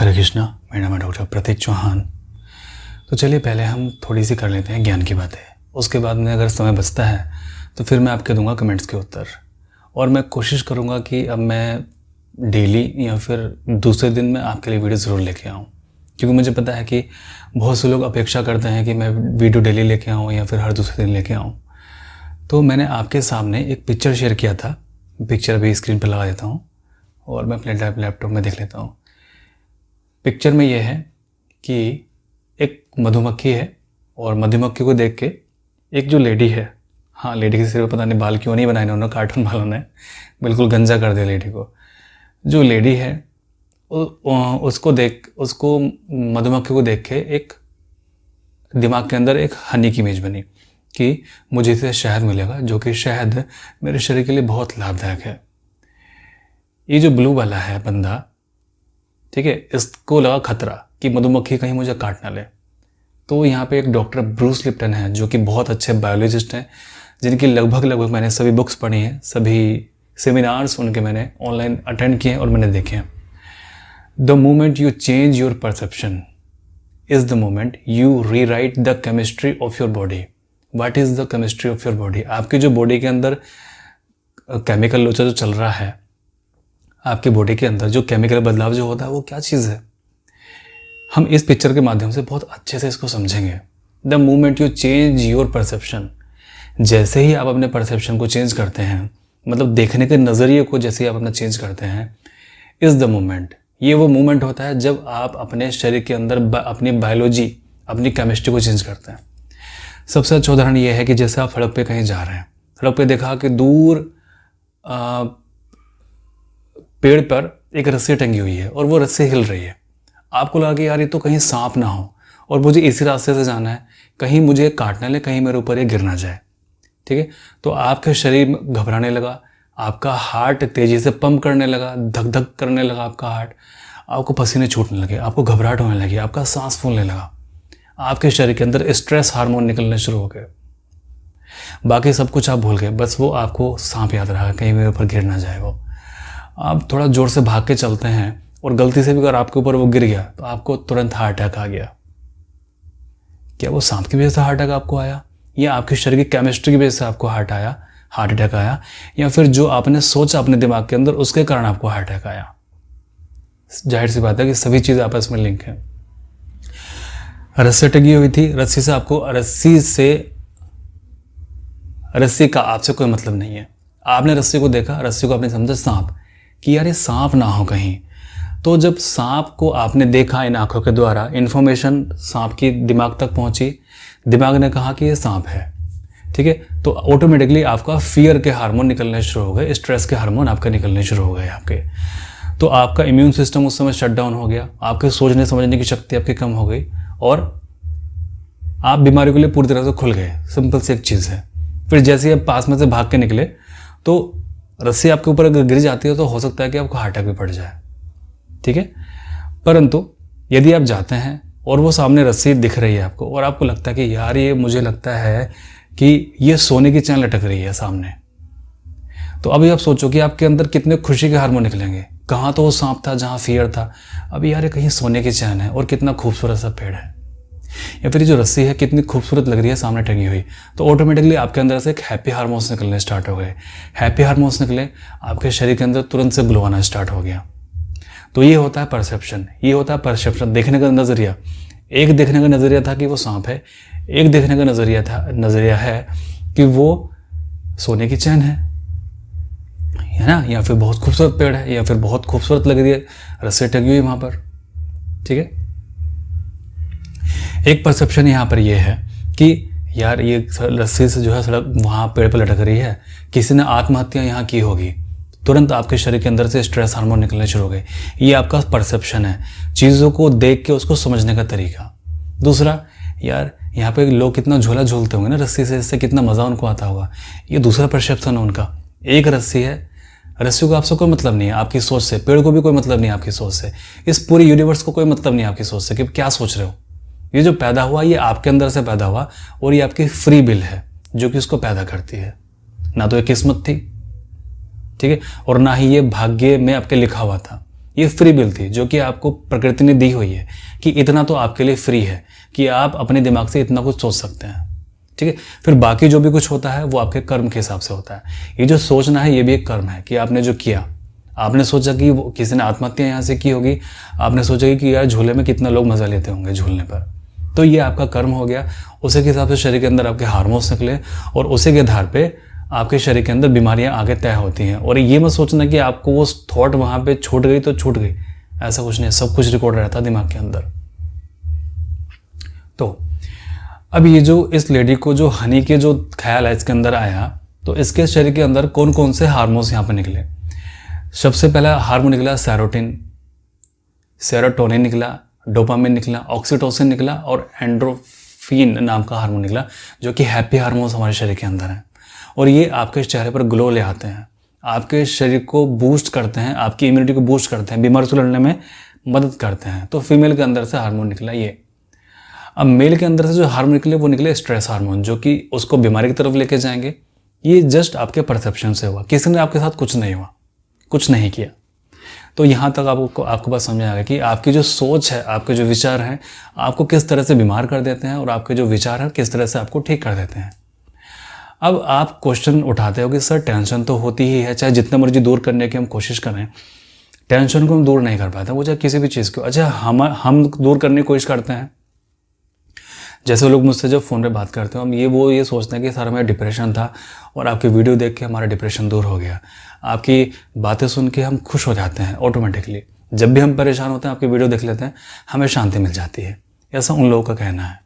हरे कृष्णा। मेरा नाम है डॉक्टर प्रतीक चौहान। तो चलिए पहले हम थोड़ी सी कर लेते हैं ज्ञान की बातें, उसके बाद में अगर समय बचता है तो फिर मैं आपके दूंगा कमेंट्स के उत्तर। और मैं कोशिश करूंगा कि अब मैं डेली या फिर दूसरे दिन में आपके लिए वीडियो ज़रूर लेके आऊँ, क्योंकि मुझे पता है कि बहुत से लोग अपेक्षा करते हैं कि मैं वीडियो डेली लेके आऊँ या फिर हर दूसरे दिन लेके आऊँ। तो मैंने आपके सामने एक पिक्चर शेयर किया था, पिक्चर अभी स्क्रीन पर लगा देता हूँ और मैं अपने लैपटॉप में देख लेता हूँ। पिक्चर में ये है कि एक मधुमक्खी है और मधुमक्खी को देख के एक जो लेडी है, हाँ लेडी के सिर पे पता नहीं बाल क्यों नहीं बनाए उन्होंने, कार्टून वालों ने बिल्कुल गंजा कर दिया लेडी को। जो लेडी है उसको मधुमक्खी को देख के एक दिमाग के अंदर एक हनी की इमेज बनी कि मुझे इससे शहद मिलेगा, जो कि शहद मेरे शरीर के लिए बहुत लाभदायक है। ये जो ब्लू वाला है बंदा, ठीक है, इसको लगा खतरा कि मधुमक्खी कहीं मुझे काट ना ले। तो यहाँ पे एक डॉक्टर ब्रूस लिप्टन है जो कि बहुत अच्छे बायोलॉजिस्ट हैं, जिनकी लगभग मैंने सभी बुक्स पढ़ी हैं, सभी सेमिनार्स उनके मैंने ऑनलाइन अटेंड किए हैं और मैंने देखे हैं। The moment you change your perception is the moment you rewrite the chemistry of your body. What is the chemistry of your body? आपकी जो बॉडी के अंदर केमिकल लोचा जो चल रहा है, आपके बॉडी के अंदर जो केमिकल बदलाव जो होता है वो क्या चीज़ है, हम इस पिक्चर के माध्यम से बहुत अच्छे से इसको समझेंगे। The moment you change your perception, जैसे ही आप अपने परसेप्शन को चेंज करते हैं, मतलब देखने के नज़रिए को जैसे ही आप अपना चेंज करते हैं, इज़ द मोमेंट, ये वो मोमेंट होता है जब आप अपने शरीर के अंदर अपनी बायोलॉजी, अपनी केमिस्ट्री को चेंज करते हैं। सबसे अच्छा उदाहरण ये है कि जैसे आप सड़क पे कहीं जा रहे हैं, सड़क पे देखा कि दूर पेड़ पर एक रस्सी टंगी हुई है और वो रस्सी हिल रही है। आपको लगा कि यार ये तो कहीं सांप ना हो और मुझे इसी रास्ते से जाना है, कहीं मुझे काट ना ले, कहीं मेरे ऊपर ये गिर ना जाए, ठीक है। तो आपके शरीर घबराने लगा, आपका हार्ट तेज़ी से पंप करने लगा, धक धक करने लगा आपका हार्ट, आपको पसीने छूटने लगे, आपको घबराहट होने लगी, आपका सांस फूलने लगा, आपके शरीर के अंदर स्ट्रेस हार्मोन निकलने शुरू हो गए। बाकी सब कुछ आप भूल गए, बस वो आपको सांप याद रहा, कहीं मेरे ऊपर गिर ना जाए वो। आप थोड़ा ज़ोर से भाग के चलते हैं और गलती से भी अगर आपके ऊपर वो गिर गया तो आपको तुरंत हार्ट अटैक आ गया। क्या वो सांप की वजह से हार्ट अटैक आपको आया, या आपके शरीर की केमिस्ट्री की वजह से आपको हार्ट अटैक आया, या फिर जो आपने सोचा अपने दिमाग के अंदर उसके कारण आपको हार्ट अटैक आया? जाहिर सी बात है कि सभी चीज़ें आपस में लिंक हैं। रस्सी टंगी हुई थी, रस्सी का आपसे कोई मतलब नहीं है। आपने रस्सी को देखा, रस्सी को आपने समझा सांप, कि यार ये सांप ना हो कहीं। तो जब सांप को आपने देखा इन आंखों के द्वारा, इन्फॉर्मेशन सांप की दिमाग तक पहुंची, दिमाग ने कहा कि ये सांप है, ठीक है, तो ऑटोमेटिकली आपका फियर के हार्मोन निकलने शुरू हो गए, स्ट्रेस के हार्मोन आपके निकलने शुरू हो गए आपके। तो आपका इम्यून सिस्टम उस समय शट डाउन हो गया, आपके सोचने समझने की शक्ति आपकी कम हो गई और आप बीमारी के लिए पूरी तरह से खुल गए। सिंपल सी एक चीज़ है। फिर जैसे ही आप पास में से भाग के निकले तो रस्सी आपके ऊपर अगर गिर जाती है तो हो सकता है कि आपको हार्ट अटैक भी पड़ जाए, ठीक है। परंतु यदि आप जाते हैं और वो सामने रस्सी दिख रही है आपको और आपको लगता है कि यार ये मुझे लगता है कि ये सोने की चैन लटक रही है सामने, तो अभी आप सोचो कि आपके अंदर कितने खुशी के हार्मोन निकलेंगे। कहाँ तो वो सांप था जहाँ फियर था, अभी यार ये कहीं सोने की चैन है और कितना खूबसूरत सा पेड़ है, या फिर जो रस्सी है कितनी खूबसूरत लग रही है सामने टंगी हुई। तो ऑटोमेटिकली आपके अंदर से एक हैप्पी हार्मोन्स निकलने स्टार्ट हो गए। हैप्पी हार्मोन्स निकले, आपके शरीर के अंदर तुरंत से ग्लो आना स्टार्ट हो गया। तो ये होता है परसेप्शन, ये होता है परसेप्शन, देखने का नज़रिया। एक देखने का नज़रिया था कि वो सांप है, एक देखने का नज़रिया है कि वो सोने की चैन है ना, या फिर बहुत खूबसूरत पेड़ है, या फिर बहुत खूबसूरत लग रही है रस्सी टंगी हुई वहाँ पर, ठीक है। एक परसेप्शन यहाँ पर यह है कि यार ये रस्सी से जो है सड़क वहाँ पेड़ पर लटक रही है, किसी ने आत्महत्या यहाँ की होगी, तुरंत आपके शरीर के अंदर से स्ट्रेस हार्मोन निकलने शुरू हो गए। ये आपका परसेप्शन है, चीज़ों को देख के उसको समझने का तरीका। दूसरा, यार यहाँ पे लोग कितना झूला झूलते होंगे ना रस्सी से, इससे कितना मज़ा उनको आता होगा, ये दूसरा परसेप्शन है उनका। एक रस्सी है, रस्सी को आपसे कोई मतलब नहीं है आपकी सोच से, पेड़ को भी कोई मतलब नहीं है आपकी सोच से, इस पूरे यूनिवर्स को कोई मतलब नहीं है आपकी सोच से कि क्या सोच रहे हो। ये जो पैदा हुआ ये आपके अंदर से पैदा हुआ और ये आपकी फ्री विल है जो कि उसको पैदा करती है, ना तो ये किस्मत थी, ठीक है, और ना ही ये भाग्य में आपके लिखा हुआ था। ये फ्री विल थी जो कि आपको प्रकृति ने दी हुई है कि इतना तो आपके लिए फ्री है कि आप अपने दिमाग से इतना कुछ सोच सकते हैं। ठीक है, फिर बाकी जो भी कुछ होता है वो आपके कर्म के हिसाब से होता है। ये जो सोचना है ये भी एक कर्म है कि आपने जो किया, आपने सोचा कि किसी ने आत्महत्या यहाँ से की होगी, आपने सोचा कि यार झूले में कितना लोग मज़ा लेते होंगे झूलने पर, तो ये आपका कर्म हो गया। उसी के हिसाब से शरीर के अंदर आपके हार्मोन्स निकले और उसी के आधार पे आपके शरीर के अंदर बीमारियां आगे तय होती हैं। और ये मत सोचना कि आपको वो थॉट वहाँ पे छूट गई तो छूट गई, ऐसा कुछ नहीं है, सब कुछ रिकॉर्ड रहता है दिमाग के अंदर। तो अब ये जो इस लेडी को जो हनी के जो ख्याल है इसके अंदर आया, तो इसके शरीर के अंदर कौन कौन से हार्मोन्स यहाँ पर निकले। सबसे पहला हार्मोन निकला सेरोटोनिन निकला, डोपामिन निकला, ऑक्सीटोसिन निकला और एंड्रोफिन नाम का हार्मोन निकला, जो कि हैप्पी हार्मोन्स हमारे शरीर के अंदर हैं। और ये आपके चेहरे पर ग्लो ले आते हैं, आपके शरीर को बूस्ट करते हैं, आपकी इम्यूनिटी को बूस्ट करते हैं, बीमारी से लड़ने में मदद करते हैं। तो फीमेल के अंदर से हार्मोन निकला ये। अब मेल के अंदर से जो हार्मोन निकले वो निकले स्ट्रेस हार्मोन, जो कि उसको बीमारी की तरफ लेके जाएंगे। ये जस्ट आपके परसेप्शन से हुआ, किसी ने आपके साथ कुछ नहीं हुआ, कुछ नहीं किया। तो यहाँ तक आपको बात समझ आ गया कि आपकी जो सोच है, आपके जो विचार हैं, आपको किस तरह से बीमार कर देते हैं और आपके जो विचार हैं किस तरह से आपको ठीक कर देते हैं। अब आप क्वेश्चन उठाते हो कि सर टेंशन तो होती ही है, चाहे जितने मर्जी दूर करने की हम कोशिश करें, टेंशन को हम दूर नहीं कर पाते, वो चाहे किसी भी चीज़ को। अच्छा, हम दूर करने की कोशिश करते हैं। जैसे लोग मुझसे जब फ़ोन पे बात करते हो, हम ये सोचते हैं कि सर हमें डिप्रेशन था और आपकी वीडियो देख के हमारा डिप्रेशन दूर हो गया। आपकी बातें सुन के हम खुश हो जाते हैं ऑटोमेटिकली। जब भी हम परेशान होते हैं आपकी वीडियो देख लेते हैं, हमें शांति मिल जाती है, ऐसा उन लोगों का कहना है।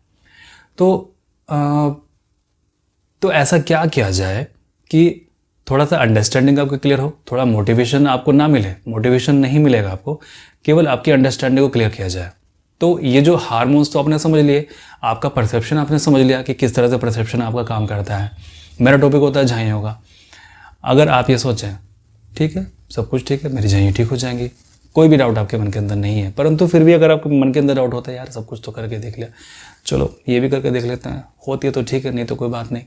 तो ऐसा क्या किया जाए कि थोड़ा सा अंडरस्टैंडिंग आपको क्लियर हो, थोड़ा मोटिवेशन आपको ना मिले, मोटिवेशन नहीं मिलेगा आपको, केवल आपकी अंडरस्टैंडिंग को क्लियर किया जाए। तो ये जो हार्मोन्स तो आपने समझ लिए, आपका परसेप्शन आपने समझ लिया कि किस तरह से परसेप्शन आपका काम करता है। मेरा टॉपिक होता है झाई होगा। अगर आप ये सोचें ठीक है, सब कुछ ठीक है, मेरी झाई ठीक हो जाएंगी, कोई भी डाउट आपके मन के अंदर नहीं है, परंतु फिर भी अगर आपके मन के अंदर डाउट होता है यार सब कुछ तो करके देख लिया, चलो ये भी करके देख लेते हैं, होती है तो ठीक है, नहीं तो कोई बात नहीं।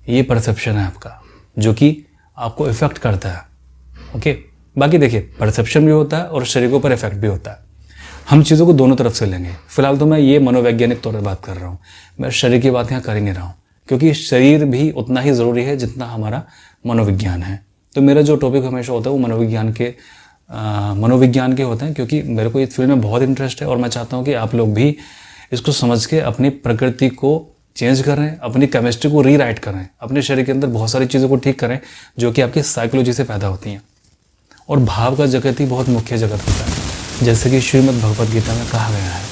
ये परसेप्शन है आपका जो कि आपको इफेक्ट करता है। ओके, बाकी देखिए परसेप्शन भी होता है और शरीर के ऊपर इफेक्ट भी होता है। हम चीज़ों को दोनों तरफ से लेंगे। फिलहाल तो मैं ये मनोवैज्ञानिक तौर पर बात कर रहा हूँ, मैं शरीर की बात यहाँ कर ही नहीं रहा हूँ, क्योंकि शरीर भी उतना ही ज़रूरी है जितना हमारा मनोविज्ञान है। तो मेरा जो टॉपिक हमेशा होता है वो मनोविज्ञान के होते हैं, क्योंकि मेरे को इस फील्ड में बहुत इंटरेस्ट है और मैं चाहता हूँ कि आप लोग भी इसको समझ के अपनी प्रकृति को चेंज करें, अपनी केमिस्ट्री को रीराइट करें, अपने शरीर के अंदर बहुत सारी चीज़ों को ठीक करें जो कि आपकी साइकोलॉजी से पैदा होती हैं। और भाव का जगत ही बहुत मुख्य जगत होता है, जैसे कि श्रीमद् भगवद गीता में कहा गया है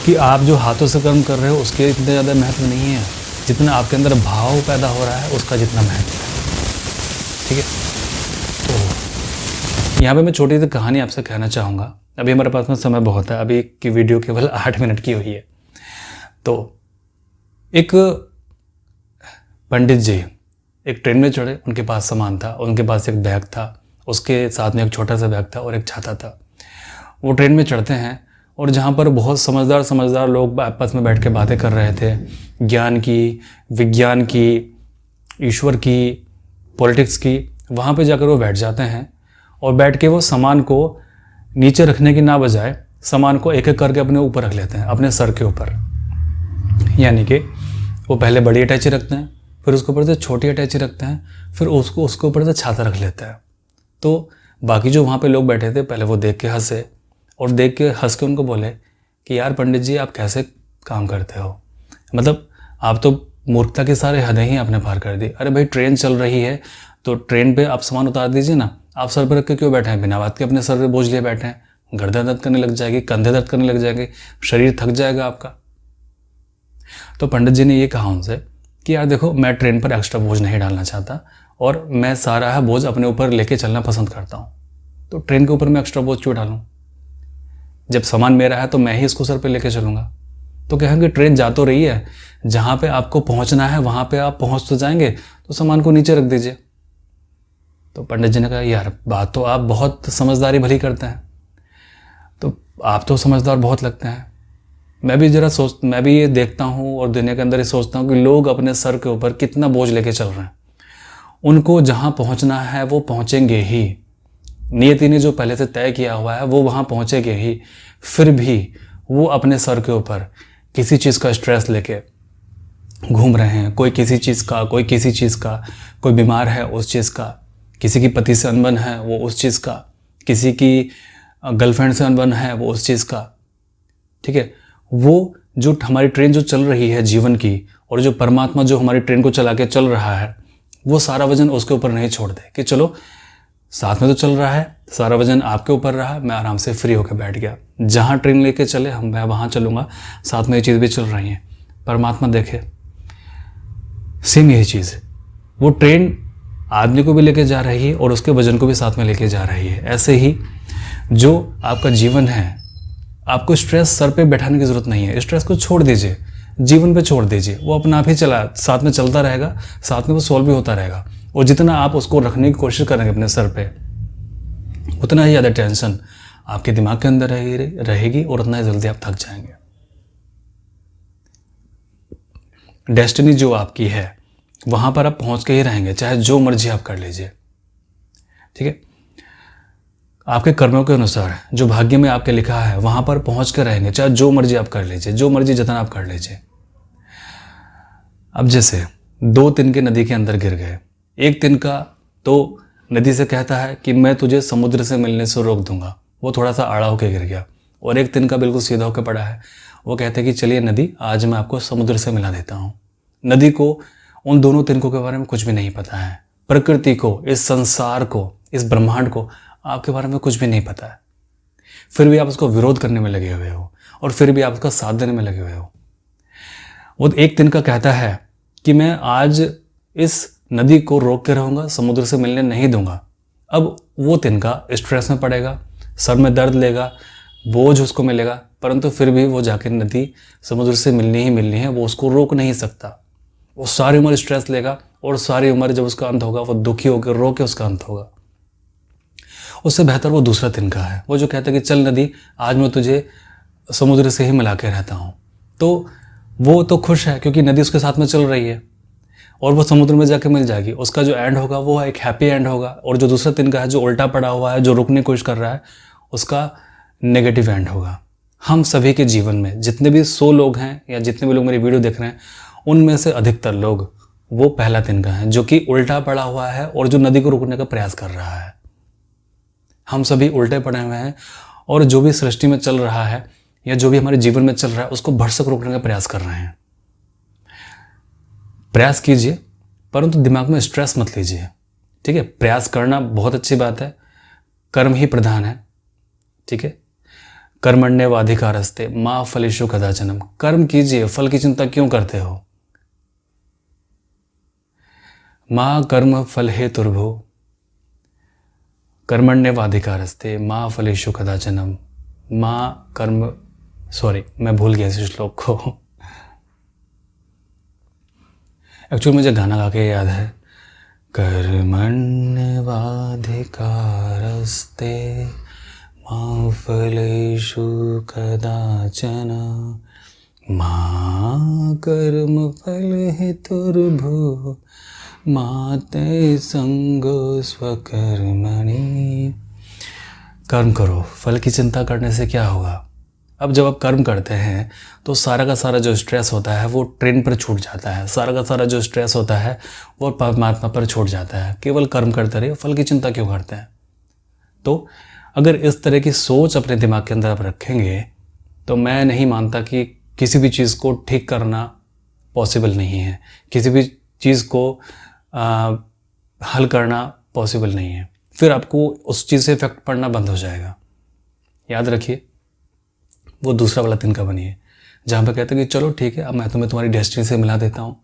कि आप जो हाथों से कर्म कर रहे हो उसके इतना ज़्यादा महत्व नहीं है जितना आपके अंदर भाव पैदा हो रहा है उसका जितना महत्व है। ठीक है, तो यहाँ पे मैं छोटी सी कहानी आपसे कहना चाहूँगा। अभी हमारे पास में समय बहुत है, अभी की वीडियो केवल 8 मिनट की हुई है। तो एक पंडित जी एक ट्रेन में चढ़े, उनके पास सामान था, उनके पास एक बैग था, उसके साथ में एक छोटा सा बैग था और एक छाता था। वो ट्रेन में चढ़ते हैं और जहाँ पर बहुत समझदार लोग आपस में बैठ के बातें कर रहे थे, ज्ञान की, विज्ञान की, ईश्वर की, पॉलिटिक्स की, वहाँ पे जाकर वो बैठ जाते हैं और बैठ के वो सामान को नीचे रखने की ना बजाय सामान को एक एक करके अपने ऊपर रख लेते हैं, अपने सर के ऊपर। यानी कि वो पहले बड़ी अटैची रखते हैं, फिर उसके ऊपर से छोटी अटैची रखते हैं, फिर उसके ऊपर से छाता रख लेते हैं। तो बाकी जो वहाँ पे लोग बैठे थे पहले वो देख के हंसे और देख के हंस के उनको बोले कि यार पंडित जी आप कैसे काम करते हो, मतलब आप तो मूर्खता के सारे हदें ही आपने पार कर दी। अरे भाई ट्रेन चल रही है तो ट्रेन पे आप सामान उतार दीजिए ना, आप सर पर रख के क्यों बैठे हैं, बिना बात के अपने सर पे बोझ लिए बैठे हैं, गर्दन दर्द करने लग जाएगी, कंधे दर्द करने लग जाएंगे, शरीर थक जाएगा आपका। तो पंडित जी ने ये कहा उनसे कि यार देखो मैं ट्रेन पर एक्स्ट्रा बोझ नहीं डालना चाहता और मैं सारा है बोझ अपने ऊपर लेके चलना पसंद करता हूँ, तो ट्रेन के ऊपर मैं एक्स्ट्रा बोझ क्यों डालूँ, जब सामान मेरा है तो मैं ही इसको सर पे लेके चलूँगा। तो कहेंगे ट्रेन जा तो रही है, जहाँ पे आपको पहुँचना है वहाँ पे आप पहुँच तो जाएंगे, तो सामान को नीचे रख दीजिए। तो पंडित जी ने कहा यार बात तो आप बहुत समझदारी भली करते हैं, तो आप तो समझदार बहुत लगते हैं। मैं भी ये देखता हूँ और दुनिया के अंदर ये सोचता हूँ कि लोग अपने सर के ऊपर कितना बोझ लेके चल रहे हैं। उनको जहाँ पहुँचना है वो पहुँचेंगे ही, नियति ने जो पहले से तय किया हुआ है वो वहाँ पहुँचेगी ही, फिर भी वो अपने सर के ऊपर किसी चीज़ का स्ट्रेस लेके घूम रहे हैं। कोई किसी चीज़ का, कोई किसी चीज़ का, कोई बीमार है उस चीज़ का, किसी की पति से अनबन है वो उस चीज़ का, किसी की गर्लफ्रेंड से अनबन है वो उस चीज़ का। ठीक है, वो जो हमारी ट्रेन जो चल रही है जीवन की, और जो परमात्मा जो हमारी ट्रेन को चला के चल रहा है, वो सारा वजन उसके ऊपर नहीं छोड़ दे कि चलो साथ में तो चल रहा है, सारा वजन आपके ऊपर रहा, मैं आराम से फ्री होकर बैठ गया, जहाँ ट्रेन लेके चले मैं वहाँ चलूँगा, साथ में ये चीज़ भी चल रही है। परमात्मा देखे सेम यही चीज़, वो ट्रेन आदमी को भी लेके जा रही है और उसके वजन को भी साथ में लेके जा रही है। ऐसे ही जो आपका जीवन है, आपको स्ट्रेस सर पे बैठाने की ज़रूरत नहीं है, स्ट्रेस को छोड़ दीजिए, जीवन पे छोड़ दीजिए, वो अपना आप ही साथ में चलता रहेगा, साथ में वो सॉल्व भी होता रहेगा। और जितना आप उसको रखने की कोशिश करेंगे अपने सर पे, उतना ही ज़्यादा टेंशन आपके दिमाग के अंदर रहेगी और उतना ही जल्दी आप थक जाएंगे। डेस्टिनी जो आपकी है वहाँ पर आप पहुँच के ही रहेंगे, चाहे जो मर्जी आप कर लीजिए। ठीक है, आपके कर्मों के अनुसार जो भाग्य में आपके लिखा है वहाँ पर पहुँच के रहेंगे, चाहे जो मर्जी आप कर लीजिए, जो मर्जी जतन आप कर लीजिए। अब जैसे 2 तिनके नदी के अंदर गिर गए, एक तिनका तो नदी से कहता है कि मैं तुझे समुद्र से मिलने से रोक दूंगा, वो थोड़ा सा आड़ा होकर गिर गया, और एक तिनका बिल्कुल सीधा होकर पड़ा है, वो कहते हैं कि चलिए नदी, आज मैं आपको समुद्र से मिला देता हूँ। नदी को उन दोनों तिनकों के बारे में कुछ भी नहीं पता है, प्रकृति को, इस संसार को, इस ब्रह्मांड को आपके बारे में कुछ भी नहीं पता है, फिर भी आप उसको विरोध करने में लगे हुए हो और फिर भी आप उसका साथ देने में लगे हुए हो। वो एक तिनका कहता है कि मैं आज इस नदी को रोक के रहूँगा, समुद्र से मिलने नहीं दूंगा। अब वो तिनका स्ट्रेस में पड़ेगा, सर में दर्द लेगा, बोझ उसको मिलेगा, परंतु फिर भी वो जाकर नदी समुद्र से मिलनी ही मिलनी है, वो उसको रोक नहीं सकता। वो सारी उम्र स्ट्रेस लेगा और सारी उम्र जब उसका अंत होगा वो दुखी होकर रो के उसका अंत होगा। उससे बेहतर वो दूसरा तिनका है, वो जो कहता है कि चल नदी, आज मैं तुझे समुद्र से ही मिला के रहता हूँ। तो वो तो खुश है क्योंकि नदी उसके साथ में चल रही है और वो समुद्र में जाके मिल जाएगी, उसका जो एंड होगा वो एक हैप्पी एंड होगा। और जो दूसरा तिनका है जो उल्टा पड़ा हुआ है, जो रुकने की कोशिश कर रहा है, उसका नेगेटिव एंड होगा। हम सभी के जीवन में जितने भी 100 लोग हैं या जितने भी लोग मेरी वीडियो देख रहे हैं, उनमें से अधिकतर लोग वो पहला तिनका है जो कि उल्टा पड़ा हुआ है और जो नदी को रोकने का प्रयास कर रहा है। हम सभी उल्टे पड़े हुए हैं और जो भी सृष्टि में चल रहा है या जो भी हमारे जीवन में चल रहा है उसको भरसक रोकने का प्रयास कर रहे हैं। प्रयास कीजिए परंतु दिमाग में स्ट्रेस मत लीजिए। ठीक है, प्रयास करना बहुत अच्छी बात है, कर्म ही प्रधान है। ठीक है, कर्मण्येवाधिकारस्ते मा फलेषु कदाचन। कर्म कीजिए, फल की चिंता क्यों करते हो। माँ कर्म फल हेतुर्भुः कर्मण्येवाधिकारस्ते मा फलेषु कदाचन। माँ कर्म, सॉरी मैं भूल गया इस श्लोक को, एक्चुअली मुझे गाना गा के याद है। कर्मण्येवाधिकारस्ते मा फलेषु कदाचन मा कर्म फल हेतुर्भुः मा ते संगो स्वकर्मणि। कर्म करो, फल की चिंता करने से क्या होगा। अब जब आप कर्म करते हैं तो सारा का सारा जो स्ट्रेस होता है वो ट्रेन पर छूट जाता है, सारा का सारा जो स्ट्रेस होता है वो परमात्मा पर छूट जाता है। केवल कर्म करते रहिए, फल की चिंता क्यों करते हैं। तो अगर इस तरह की सोच अपने दिमाग के अंदर आप रखेंगे तो मैं नहीं मानता कि किसी भी चीज़ को ठीक करना पॉसिबल नहीं है, किसी भी चीज़ को हल करना पॉसिबल नहीं है। फिर आपको उस चीज़ से इफेक्ट पड़ना बंद हो जाएगा। याद रखिए, वो दूसरा वाला तिनका बनिए जहाँ पे कहते हैं कि चलो ठीक है, अब मैं तुम्हें तुम्हारी डेस्टिनी से मिला देता हूँ।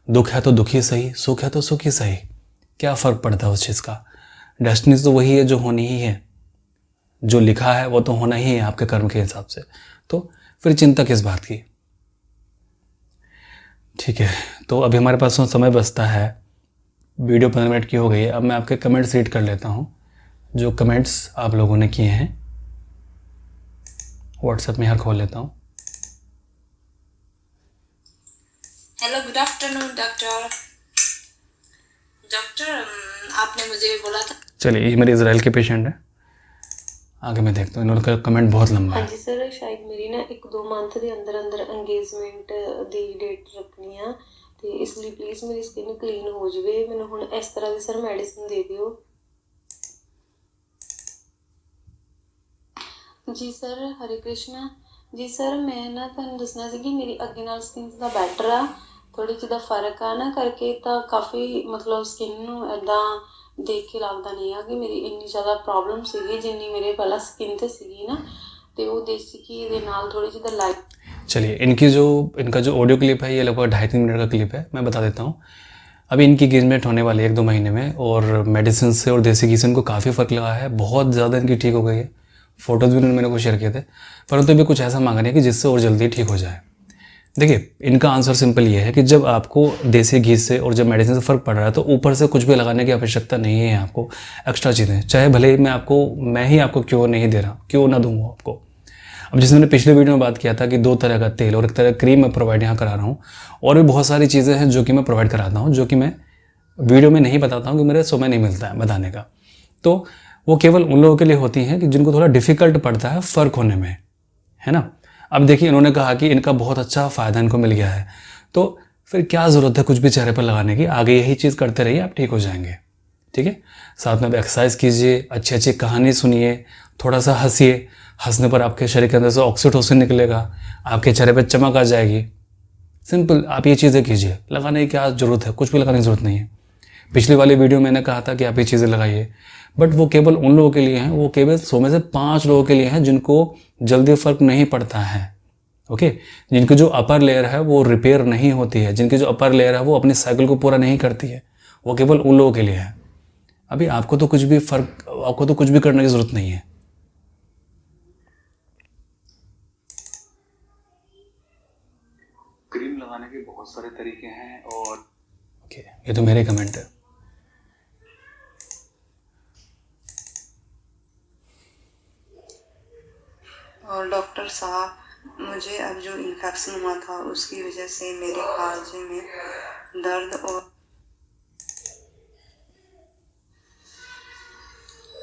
दुख है तो दुखी सही, सुख है तो सुखी सही, क्या फ़र्क पड़ता है उस चीज़ का। डेस्टिनी तो वही है जो होनी ही है, जो लिखा है वो तो होना ही है आपके कर्म के हिसाब से, तो फिर चिंता किस बात की। ठीक है, तो अभी हमारे पास समय बचता है, वीडियो 15 मिनट की हो गई है। अब मैं आपके कमेंट्स रीड कर लेता हूँ जो कमेंट्स आप लोगों ने किए हैं। व्हाट्सएप में यहाँ खोल लेता हूँ। Hello, good afternoon doctor. आपने मुझे बोला था। चलिए, ये मेरे इजराइल के पेशेंट हैं, आगे मैं देखता हूँ, इन्होंने कमेंट बहुत लंबा हाँ है। जी सर, शायद मेरी ना 1-2 मंथ ਦੇ ਅੰਦਰ ਅੰਗੇਜਮੈਂਟ ਦੀ ਡੇਟ ਰੱਖਣੀ ਆ ਤੇ ਇਸ ਲਈ ਪਲੀਜ਼ ਮੇਰੀ ਸਕਿਨ ਕਲੀਨ ਹੋ ਜਾਵੇ। ਮੈਨੂੰ ਹੁਣ ਇਸ ਤਰ੍ਹਾਂ ਦੀ ਸਰ ਮੈਡੀਸਿਨ ਦੇ ਦਿਓ। ਜੀ ਸਰ, ਹਰੇ ਕ੍ਰਿਸ਼ਨਾ ਜੀ ਸਰ, ਮੈਂ ਨਾ ਤੁਹਾਨੂੰ ਦੱਸਣਾ ਸੀ ਕਿ ਮੇਰੀ ਅੱਗੇ ਨਾਲ ਸਕਿਨ ਦਾ ਬੈਟਰ ਆ, ਥੋੜੀ ਜਿਹੀ ਦਾ ਫਰਕ ਆ ਨਾ ਕਰਕੇ ਤਾਂ ਕਾਫੀ ਮਤਲਬ ਸਕਿਨ ਨੂੰ ਐਦਾਂ ਦੇਖ ਕੇ ਲੱਗਦਾ ਨਹੀਂ ਆ ਕਿ ਮੇਰੀ ਇੰਨੀ ਜ਼ਿਆਦਾ ਪ੍ਰੋਬਲਮ ਸੀਗੀ ਜਿੰਨੀ ਮੇਰੇ ਪਹਿਲਾਂ ਸਕਿਨ ਤੇ ਸੀਗੀ ਨਾ, ਤੇ ਉਹ ਦੇਸੀ ਘੀ ਦੇ ਨਾਲ ਥੋੜੀ ਜਿਹੀ ਦਾ ਲਾਈਟ। चलिए, इनका जो ऑडियो क्लिप है ये लगभग 2.5-3 मिनट का क्लिप है। मैं बता देता हूँ, अभी इनकी इंगेजमेंट होने वाली है 1-2 महीने में, और मेडिसिन से और देसी घी से इनको काफ़ी फ़र्क लगा है, बहुत ज़्यादा इनकी ठीक हो गई है। फ़ोटोज़ भी उन्होंने मेरे को शेयर किए थे, परंतु अभी कुछ ऐसा मांग रहे हैं कि जिससे और जल्दी ठीक हो जाए। देखिए, इनका आंसर सिंपल ये है कि जब आपको देसी घी से और जब मेडिसिन से फ़र्क पड़ रहा है तो ऊपर से कुछ भी लगाने की आवश्यकता नहीं है आपको, एक्स्ट्रा चीज़ें, चाहे भले ही मैं ही आपको क्यों नहीं दे रहा, क्यों ना दूँ आपको। अब जैसे मैंने पिछले वीडियो में बात किया था कि 2 तरह का तेल और 1 तरह क्रीम मैं प्रोवाइड यहाँ करा रहा हूँ, और भी बहुत सारी चीज़ें हैं जो कि मैं प्रोवाइड कराता हूँ, जो कि मैं वीडियो में नहीं बताता हूँ कि मेरे समय नहीं मिलता है बताने का। तो वो केवल उन लोगों के लिए होती हैं कि जिनको थोड़ा डिफ़िकल्ट पड़ता है फ़र्क होने में, है ना। अब देखिए, इन्होंने कहा कि इनका बहुत अच्छा फ़ायदा इनको मिल गया है, तो फिर क्या ज़रूरत है कुछ भी चेहरे पर लगाने की। आगे यही चीज़ करते रहिए, आप ठीक हो जाएंगे। ठीक है, साथ में आप एक्सरसाइज कीजिए, अच्छी अच्छी कहानी सुनिए, थोड़ा सा हंसिए। हंसने पर आपके शरीर के अंदर से ऑक्सीटोसिन निकलेगा, आपके चेहरे पर चमक आ जाएगी। सिंपल, आप ये चीज़ें कीजिए, लगाने की क्या ज़रूरत है, कुछ भी लगाने की ज़रूरत नहीं है। पिछली वाली वीडियो मैंने कहा था कि आप ये चीज़ें लगाइए, बट वो केवल उन लोगों के लिए हैं, वो केवल 100 में से 5 लोगों के लिए हैं जिनको जल्दी फ़र्क नहीं पड़ता है। ओके, जिनकी जो अपर लेयर है वो रिपेयर नहीं होती है, जिनकी जो अपर लेयर है वो अपनी साइकिल को पूरा नहीं करती है, वो केवल उन लोगों के लिए है। अभी आपको तो कुछ भी करने की ज़रूरत नहीं है। क्रीम लगाने के बहुत सारे तरीके हैं, और ओके, ये तो मेरे कमेंट है। और डॉक्टर साहब, मुझे अब जो इन्फेक्शन हुआ था उसकी वजह से मेरे खाजे में दर्द और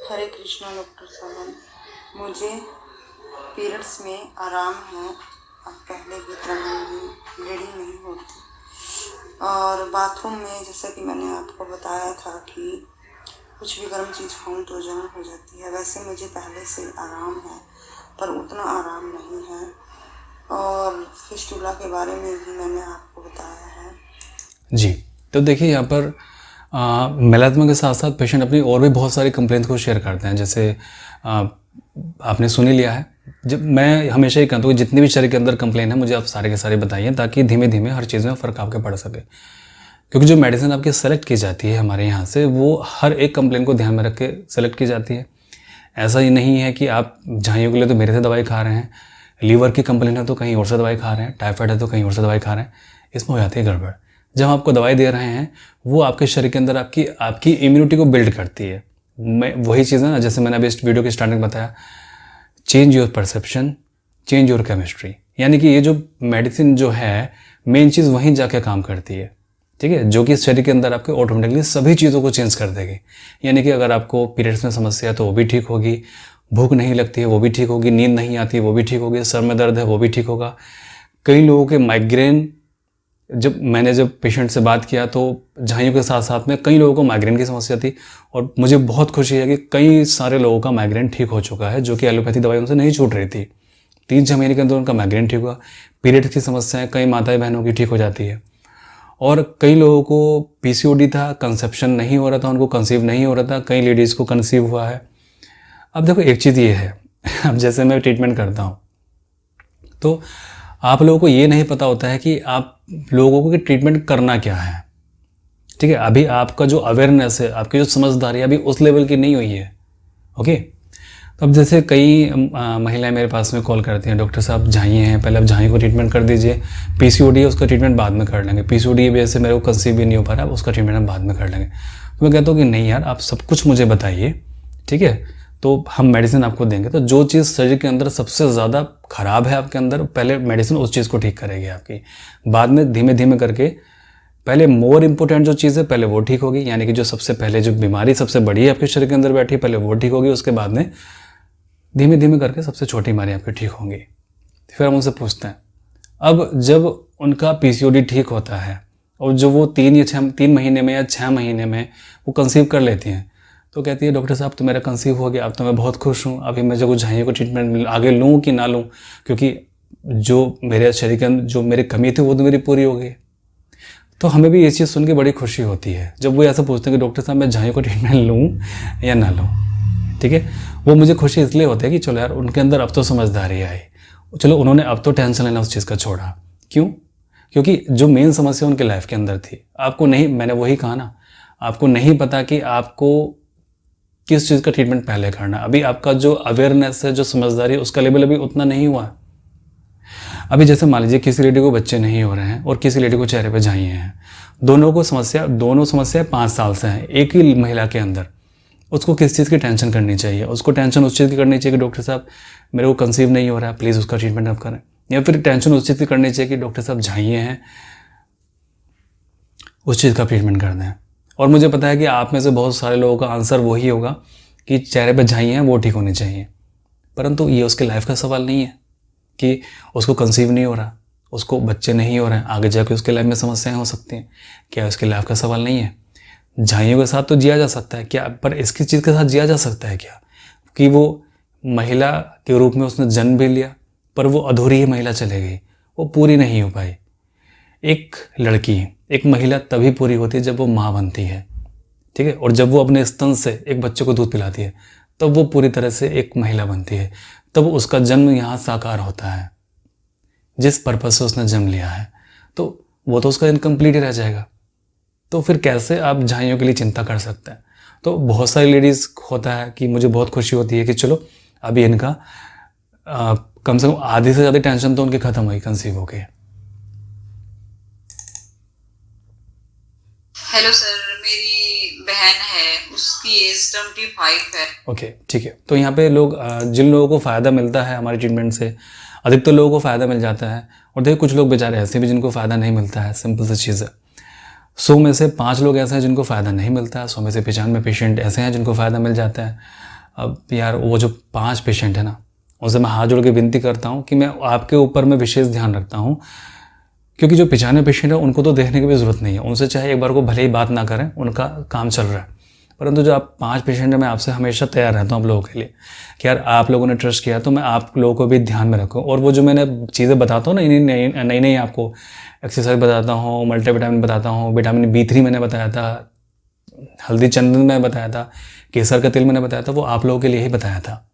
हरे कृष्णा डॉक्टर साहब, मुझे पीरियड्स में आराम है, अब पहले की तरह ब्लीडिंग नहीं होती, और बाथरूम में जैसा कि मैंने आपको बताया था कि कुछ भी गर्म चीज़ खाऊं तो जलन हो जाती है, वैसे मुझे पहले से आराम है पर उतना आराम नहीं है। और फिस्टुला के बारे में भी मैंने आपको बताया है। जी, तो देखिए यहाँ पर मेलाथमा के साथ साथ पेशेंट अपनी और भी बहुत सारी कंप्लेंट को शेयर करते हैं। जैसे आपने सुन ही लिया है, जब मैं हमेशा ही कहता हूँ कि जितनी भी शरीर के अंदर कंप्लेन है मुझे आप सारे के सारे बताइए, ताकि धीमे धीमे हर चीज़ में फ़र्क आपके पड़ सके। क्योंकि जो मेडिसिन आपकी सेलेक्ट की जाती है हमारे यहाँ से, वो हर एक कंप्लेन को ध्यान में रख के सेलेक्ट की जाती है। ऐसा ही नहीं है कि आप झाइयों के लिए तो मेरे से दवाई खा रहे हैं, लीवर की कंप्लेन है तो कहीं और से दवाई खा रहे हैं, टाइफाइड है तो कहीं और से दवाई खा रहे हैं, इसमें हो जाती है गड़बड़। जब आपको दवाई दे रहे हैं वो आपके शरीर के अंदर आपकी इम्यूनिटी को बिल्ड करती है। मैं वही चीज़ है ना, जैसे मैंने अभी इस वीडियो की स्टार्टिंग में बताया, change your perception, change your chemistry. यानी कि ये जो मेडिसिन जो है मेन चीज़ वहीं जाके काम करती है, ठीक है, जो कि शरीर के अंदर आपके ऑटोमेटिकली सभी चीज़ों को चेंज कर देगी। यानी कि अगर आपको पीरियड्स में समस्या है तो वो भी ठीक होगी, भूख नहीं लगती है वो भी ठीक होगी, नींद नहीं आती है वो भी ठीक होगी, सर में दर्द है वो भी ठीक होगा। कई लोगों के माइग्रेन, जब पेशेंट से बात किया तो झाइयों के साथ साथ में कई लोगों को माइग्रेन की समस्या थी, और मुझे बहुत खुशी है कि कई सारे लोगों का माइग्रेन ठीक हो चुका है, जो कि एलोपैथी दवाइयों से नहीं छूट रही थी। 3-6 महीने के अंदर उनका माइग्रेन ठीक हुआ। पीरियड्स की समस्याएं कई माताएं बहनों की ठीक हो जाती है। और कई लोगों को पीसीओडी था, कंसेप्शन नहीं हो रहा था, उनको कंसीव नहीं हो रहा था, कई लेडीज़ को कंसीव हुआ है। अब देखो एक चीज़ ये है, अब जैसे मैं ट्रीटमेंट करता हूँ तो आप लोगों को ये नहीं पता होता है कि आप लोगों को ट्रीटमेंट करना क्या है, ठीक है। अभी आपका जो अवेयरनेस है, आपकी जो समझदारी अभी उस लेवल की नहीं हुई है, ओके। तो अब जैसे कई महिलाएं मेरे पास में कॉल करती हैं, डॉक्टर साहब झाइयाँ हैं, पहले आप झाइयों को ट्रीटमेंट कर दीजिए, पीसीओडी है उसका ट्रीटमेंट बाद में कर लेंगे, पीसीओडी की वजह से मेरे को कंसीव भी नहीं हो पा रहा, उसका ट्रीटमेंट हम बाद में कर लेंगे। तो मैं कहता हूँ कि नहीं यार, आप सब कुछ मुझे बताइए, ठीक है, तो हम मेडिसिन आपको देंगे। तो जो चीज़ शरीर के अंदर सबसे ज़्यादा ख़राब है आपके अंदर, पहले मेडिसिन उस चीज़ को ठीक करेगी आपकी, बाद में धीमे धीमे करके पहले मोर इम्पोर्टेंट जो चीज़ है पहले वो ठीक होगी। यानी कि जो सबसे पहले जो बीमारी सबसे बड़ी है आपके शरीर के अंदर बैठी, पहले वो ठीक होगी, उसके बाद में धीमे धीमे करके सबसे छोटी बीमारी आपकी ठीक होंगी। फिर हम उनसे पूछते हैं, अब जब उनका पीसीओडी ठीक होता है और जो वो 3 महीने में या 6 महीने में वो कंसीव कर लेती हैं, तो कहती है डॉक्टर साहब तो मेरा कंसीव हो गया, अब तो मैं बहुत खुश हूँ, अभी मैं जो झाइयों को ट्रीटमेंट आगे लूँ कि ना लूँ, क्योंकि जो मेरे शरीर के अंदर जो मेरी कमी थी वो तो मेरी पूरी हो गई। तो हमें भी ये चीज़ सुन के बड़ी खुशी होती है जब वो ऐसा पूछते हैं कि डॉक्टर साहब मैं झाइयों को ट्रीटमेंट लूँ या ना लूँ। ठीक है, वो मुझे खुशी इसलिए होती है कि चलो यार उनके अंदर अब तो समझदारी आई, चलो उन्होंने अब तो टेंशन लेना उस चीज़ का छोड़ा। क्यों? क्योंकि जो मेन समस्या उनके लाइफ के अंदर थी, आपको नहीं, मैंने वही कहा ना, आपको नहीं पता कि आपको किस चीज़ का ट्रीटमेंट पहले करना। अभी आपका जो अवेयरनेस है, जो समझदारी है, उसका लेवल अभी उतना नहीं हुआ। अभी जैसे मान लीजिए किसी लेडी को बच्चे नहीं हो रहे हैं और किसी लेडी को चेहरे पे झाइयाँ हैं, दोनों समस्या 5 साल से हैं एक ही महिला के अंदर। उसको किस चीज़ की टेंशन करनी चाहिए? उसको टेंशन उस चीज़ की करनी चाहिए कि डॉक्टर साहब मेरे को कंसीव नहीं हो रहा है, प्लीज़ उसका ट्रीटमेंट आप करें, या फिर टेंशन उस चीज़ की करनी चाहिए कि डॉक्टर साहब झाइयाँ हैं, उस चीज़ का ट्रीटमेंट कर दें। और मुझे पता है कि आप में से बहुत सारे लोगों का आंसर वही होगा कि चेहरे पे झाइयाँ हैं वो ठीक होनी चाहिए, परंतु ये उसके लाइफ का सवाल नहीं है कि उसको कंसीव नहीं हो रहा, उसको बच्चे नहीं हो रहे हैं, आगे जाके उसके लाइफ में समस्याएं हो सकती हैं, क्या उसके लाइफ का सवाल नहीं है? झाइयों के साथ तो जिया जा सकता है क्या, पर इसकी चीज़ के साथ जिया जा सकता है क्या कि वो महिला के रूप में उसने जन्म भी लिया पर वो अधूरी ही महिला चले गई, वो पूरी नहीं हो पाई। एक लड़की, एक महिला तभी पूरी होती है जब वो माँ बनती है, ठीक है, और जब वो अपने स्तन से एक बच्चे को दूध पिलाती है तब वो पूरी तरह से एक महिला बनती है, तब उसका जन्म यहाँ साकार होता है जिस पर्पज से उसने जन्म लिया है, तो वो तो उसका इनकम्प्लीट ही रह जाएगा। तो फिर कैसे आप झाइयों के लिए चिंता कर सकते हैं? तो बहुत सारी लेडीज़ होता है कि मुझे बहुत खुशी होती है कि चलो अभी इनका कम से कम आधी से ज़्यादा टेंशन तो उनकी ख़त्म हुई, कंसीव हो गई। हेलो सर, मेरी बहन है, उसकी एज 25 है। ओके, ठीक है। तो यहाँ पे लोग जिन लोगों को फ़ायदा मिलता है हमारे ट्रीटमेंट से, अधिकतर लोगों को फ़ायदा मिल जाता है, और देखिए कुछ लोग बेचारे ऐसे भी जिनको फ़ायदा नहीं मिलता है। सिंपल सी चीज़ है, 100 में से 5 लोग ऐसे हैं जिनको फ़ायदा नहीं मिलता है, 100 में से 95 पेशेंट ऐसे हैं जिनको फ़ायदा मिल जाता है। अब यार वो जो 5 पेशेंट है ना, उनसे मैं हाथ जोड़ के विनती करता हूँ कि मैं आपके ऊपर में विशेष ध्यान रखता हूँ, क्योंकि जो 95 पेशेंट है उनको तो देखने की भी ज़रूरत नहीं है, उनसे चाहे एक बार को भले ही बात ना करें, उनका काम चल रहा है, परंतु जो आप 5 पेशेंट हैं, मैं आपसे हमेशा तैयार रहता हूँ आप लोगों के लिए कि यार आप लोगों ने ट्रस्ट किया तो मैं आप लोगों को भी ध्यान में रखूँ। और वो जो मैंने चीज़ें बताता हूँ ना, नई नई आपको एक्सरसाइज बताता हूँ, मल्टीविटामिन बताता हूँ, विटामिन B3 मैंने बताया था, हल्दी चंदन मैंने बताया था, केसर का तेल मैंने बताया था, वो आप लोगों के लिए ही बताया था,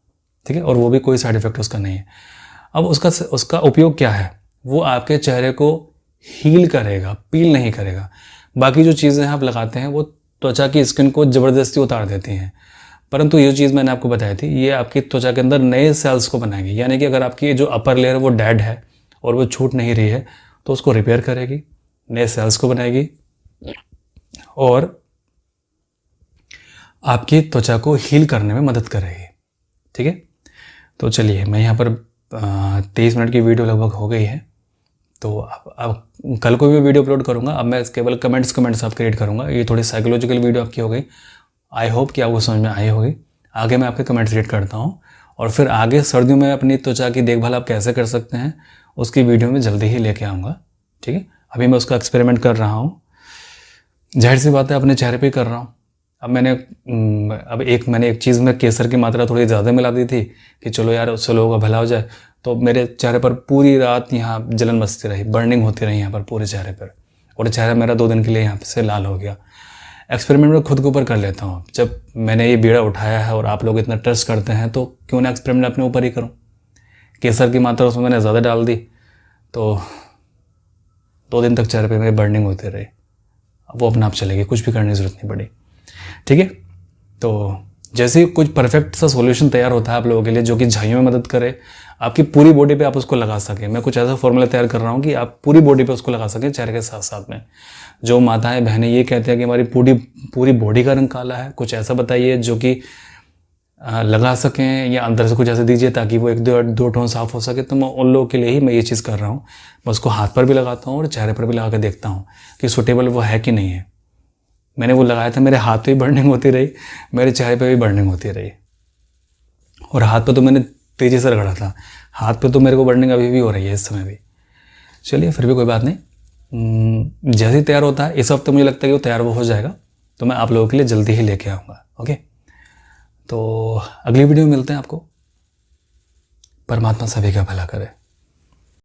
ठीक है, और वो भी कोई साइड इफेक्ट उसका नहीं है। अब उसका उपयोग क्या है? वो आपके चेहरे को हील करेगा, पील नहीं करेगा। बाकी जो चीज़ें आप लगाते हैं वो त्वचा की स्किन को ज़बरदस्ती उतार देती हैं, परंतु ये चीज़ मैंने आपको बताई थी, ये आपकी त्वचा के अंदर नए सेल्स को बनाएगी। यानी कि अगर आपकी जो अपर लेयर है वो डेड है और वो छूट नहीं रही है तो उसको रिपेयर करेगी, नए सेल्स को बनाएगी और आपकी त्वचा को हील करने में मदद करेगी, ठीक है। तो चलिए, मैं यहाँ पर 23 मिनट की वीडियो लगभग हो गई है, तो अब कल को भी वीडियो अपलोड करूँगा। अब मैं केवल कमेंट्स आप क्रिएट करूँगा। ये थोड़ी साइकोलॉजिकल वीडियो आपकी हो गई, आई होप कि आपको समझ में आई होगी। आगे मैं आपके कमेंट्स रीड करता हूँ और फिर आगे सर्दियों में अपनी त्वचा की देखभाल आप कैसे कर सकते हैं उसकी वीडियो में जल्दी ही लेके आऊँगा, ठीक है। अभी मैं उसका एक्सपेरिमेंट कर रहा हूँ, जाहिर सी बात है अपने चेहरे पे कर रहा हूँ। अब मैंने एक चीज़ में केसर की मात्रा थोड़ी ज़्यादा मिला दी थी कि चलो यार उससे लोगों का भला हो जाए, तो मेरे चेहरे पर पूरी रात यहाँ जलन बसती रही, बर्निंग होती रही यहाँ पर पूरे चेहरे पर, और चेहरा मेरा 2 दिन के लिए यहाँ से लाल हो गया। एक्सपेरिमेंट मैं खुद के ऊपर कर लेता हूँ। जब मैंने ये बीड़ा उठाया है और आप लोग इतना ट्रस्ट करते हैं तो क्यों ना एक्सपेरिमेंट अपने ऊपर ही करूँ। केसर की मात्रा उसमें मैंने ज़्यादा डाल दी तो 2 दिन तक चेहरे पे मेरी बर्निंग होती रही। अब वो अपने आप चलेगी, कुछ भी करने की ज़रूरत नहीं पड़ी, ठीक है। तो जैसे ही कुछ परफेक्ट सा सॉल्यूशन तैयार होता है आप लोगों के लिए जो कि झाइयों में मदद करे, आपकी पूरी बॉडी पे आप उसको लगा सकें, मैं कुछ ऐसा फॉर्मूला तैयार कर रहा हूँ कि आप पूरी बॉडी पे उसको लगा सकें चेहरे के साथ साथ में। जो माताएं बहनें ये कहते हैं कि हमारी पूरी बॉडी का रंग काला है, कुछ ऐसा बताइए जो कि लगा सकें, या अंदर से कुछ ऐसा दीजिए ताकि वो 1-2 टोन साफ़ हो सके। तो मैं उन लोगों के लिए ही मैं ये चीज़ कर रहा हूँ। मैं उसको हाथ पर भी लगाता हूँ और चेहरे पर भी लगा के देखता हूँ कि सूटेबल वो है कि नहीं है। मैंने वो लगाया था, मेरे हाथ पे भी बर्निंग होती रही, मेरे चेहरे पे भी बर्निंग होती रही, और हाथ पे तो मैंने तेज़ी से रगड़ा था, हाथ पे तो मेरे को बर्निंग अभी भी हो रही है इस समय भी। चलिए फिर भी कोई बात नहीं, जैसे ही तैयार होता है, इस हफ्ते मुझे लगता है कि वो तैयार वो हो जाएगा, तो मैं आप लोगों के लिए जल्दी ही लेके आऊँगा। ओके, तो अगली वीडियो में मिलते हैं आपको। परमात्मा सभी का भला करे।